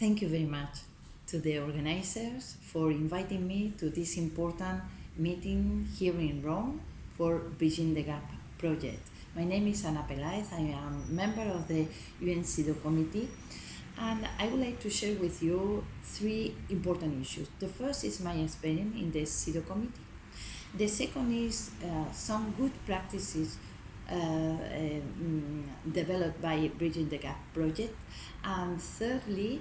Thank you very much to the organizers for inviting me to this important meeting here in Rome for Bridging the Gap project. My name is Peláez. I am a member of the UN CEDAW Committee, and I would like to share with you three important issues. The first is my experience in the CEDAW Committee. The second is some good practices developed by Bridging the Gap project, and thirdly,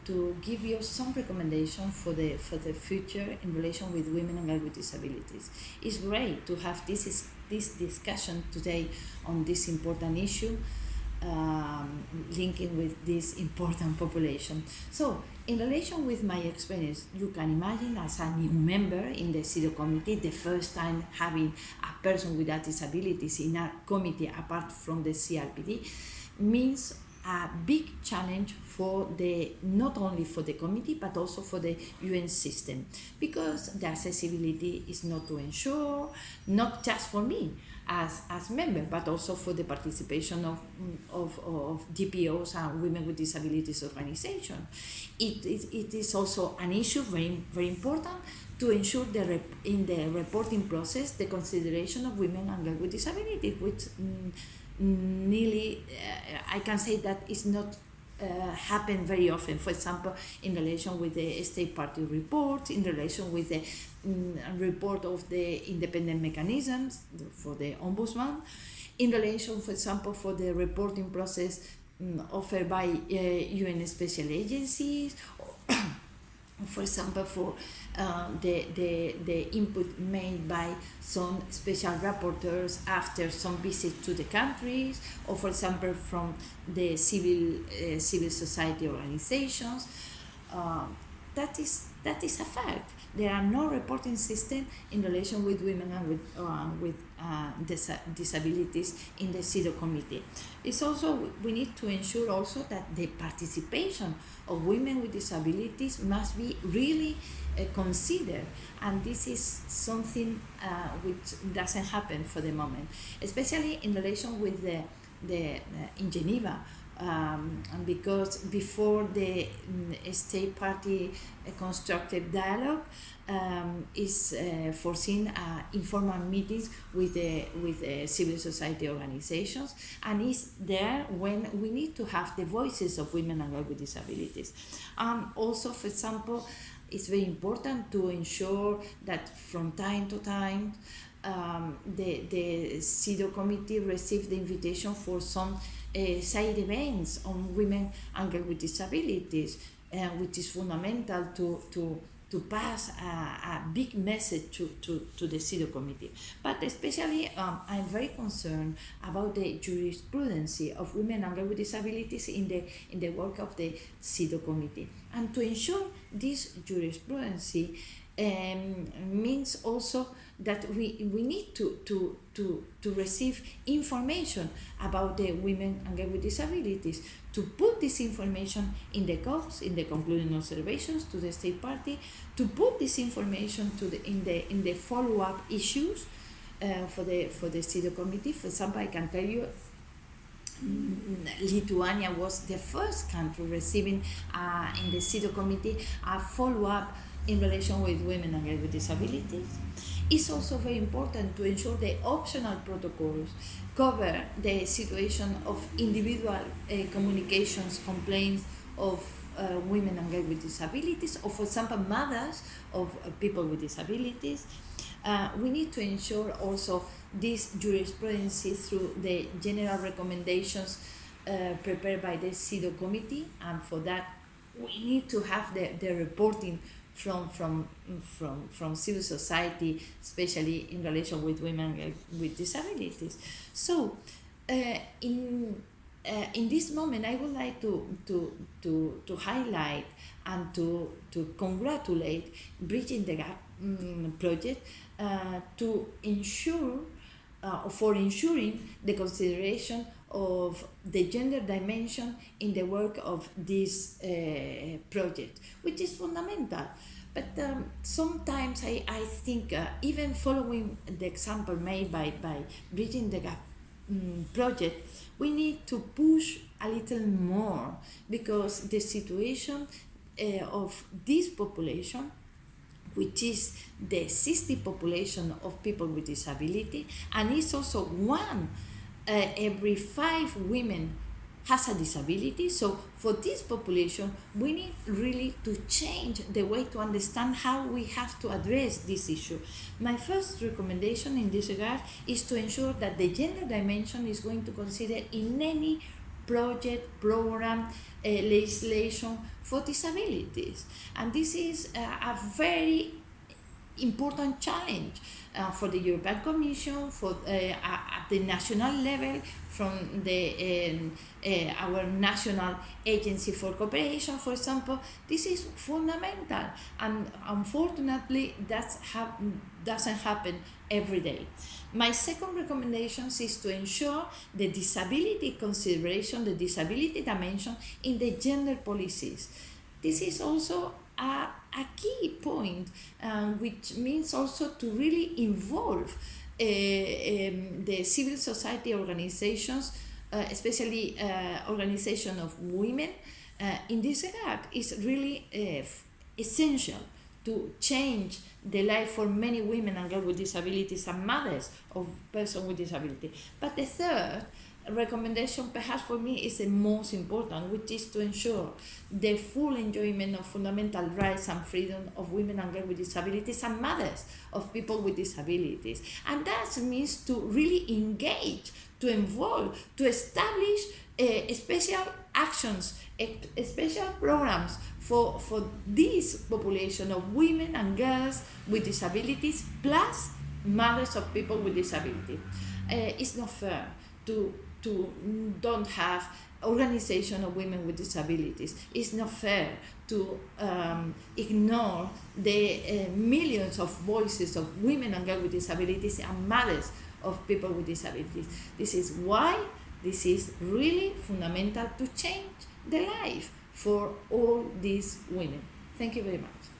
to give you some recommendations for the future in relation with women and girls with disabilities. It's great to have this discussion today on this important issue, linking with this important population. So, in relation with my experience, you can imagine as a new member in the CEDAW committee, the first time having a person with disabilities in a committee apart from the CRPD means a big challenge for not only for the committee but also for the UN system, because the accessibility is not to ensure, not just for me as member, but also for the participation of DPOs and women with disabilities organization. It is also an issue very, very important to ensure in the reporting process the consideration of women and girls with disabilities, which nearly I can say that it's not happen very often. For example, in relation with the state party reports, in relation with the report of the independent mechanisms for the ombudsman, in relation, for example, for the reporting process offered by UN special agencies, for example, for the input made by some special rapporteurs after some visits to the countries, or for example from the civil society organizations. That is a fact. There are no reporting systems in relation with women and with disabilities in the CEDAW committee. It's also, we need to ensure also that the participation of women with disabilities must be really considered, and this is something which doesn't happen for the moment, especially in relation with the in Geneva. Because before the state party constructive dialogue is foreseen informal meetings with civil society organizations, and is there when we need to have the voices of women and girls with disabilities. Also, for example, it's very important to ensure that from time to time the CEDAW committee receives the invitation for some side events on women and girls with disabilities, which is fundamental to pass a big message to the CEDAW committee. But especially, I'm very concerned about the jurisprudence of women and girls with disabilities in the work of the CEDAW committee. And to ensure this jurisprudence means also that we need to receive information about the women and girls with disabilities, to put this information in the COPs, in the concluding observations to the state party, to put this information in the follow-up issues for the CEDAW committee. For example, I can tell you Lithuania was the first country receiving in the CEDAW committee a follow-up in relation with women and girls with disabilities. It's also very important to ensure the optional protocols cover the situation of individual communications, complaints of women and girls with disabilities, or for example, mothers of people with disabilities. We need to ensure also this jurisprudence through the general recommendations prepared by the CEDAW committee, and for that we need to have the reporting from civil society, especially in relation with women with disabilities. So, in this moment, I would like to highlight and to congratulate Bridging the Gap project to ensure for ensuring the consideration of the gender dimension in the work of this project, which is fundamental. But sometimes I think even following the example made by Bridging the Gap project, we need to push a little more, because the situation of this population, which is the existing population of people with disability, and it's also one every 5 women has a disability. So for this population, we need really to change the way to understand how we have to address this issue. My first recommendation in this regard is to ensure that the gender dimension is going to consider in any project, program, legislation for disabilities. And this is a very important challenge for the European Commission, for at the national level, from the our national agency for cooperation, for example. This is fundamental, and unfortunately that doesn't happen every day. My second recommendation is to ensure the disability consideration, the disability dimension in the gender policies. This is also a key point, which means also to really involve the civil society organizations, especially organization of women, in this regard. Is really essential to change the life for many women and girls with disabilities and mothers of persons with disability. But the third recommendation, perhaps for me, is the most important, which is to ensure the full enjoyment of fundamental rights and freedom of women and girls with disabilities and mothers of people with disabilities. And that means to really engage, to involve, to establish special actions, special programs for this population of women and girls with disabilities, plus mothers of people with disability. It's not fair to don't have organization of women with disabilities. It's not fair to ignore the millions of voices of women and girls with disabilities and mothers of people with disabilities. This is why this is really fundamental to change the life for all these women. Thank you very much.